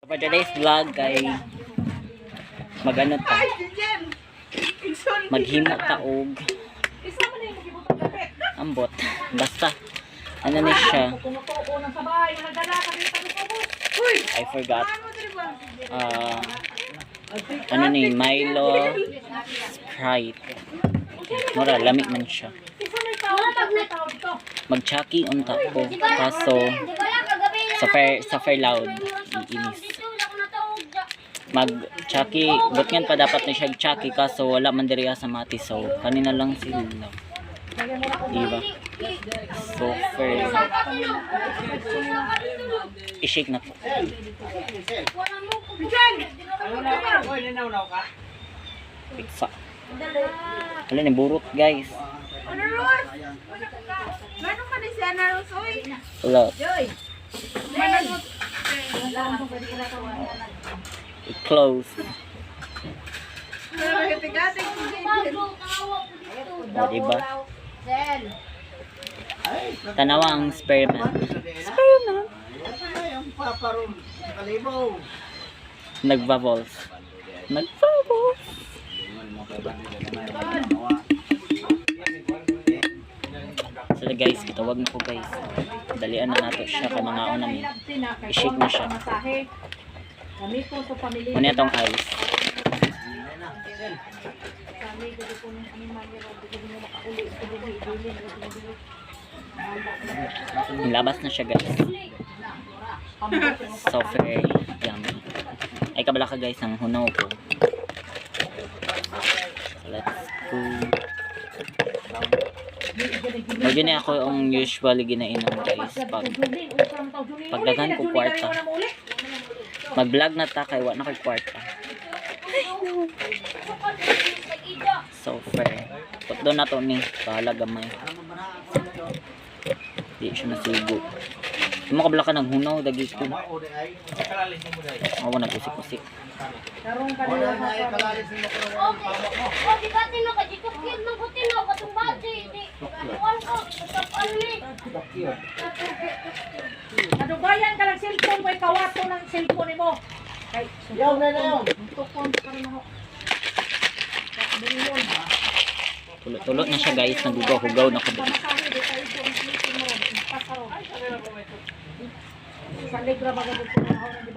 For today's vlog ay magano ta, maghimo ta og ambot, basta ano ni siya, I forgot, ano ni, Milo Sprite, mura lamig man siya. Mag-chucky unta ko kaso sa fair loud iinis. Mag-chucky butngan pa dapat na siya chucky kaso wala man diriya sa mati, so kanina lang sila, diba? So fair i-shake na po. Pizza wala ni burot guys. Wala. Close. O, diba? Tanawa ang spearman. Spearman. Nagbaballs. Nagbaballs. So guys, kitawag na ko guys. Dalian na nato siya kay mga una mi. I-shake na siya. Muna itong ice. Labas na siya guys. So very yummy. Ay kabala ka guys ang hunaw ko. So let's go. Medyo na ako ang usually ginainom guys pagdagan ko kwarta. Mag-vlog na ta kay wa na kay kwarta. So fair. Putdo na to ni bahala gamay. Di siya nasigo. Mo kabla ka nang hunaw dagi ko. Awa na kusik-kusik. Karong kanila di ba tino ka dito kid nang kutino katong baji di kuan ko tapal ni Adubayan ka ng cellphone mo, kawato ng cellphone mo. Kay Yaw na yaw. tukon ka rin ako. Tulot-tulot na siya guys, nagugaw-hugaw na ko. Sa ligra baga dito na ako.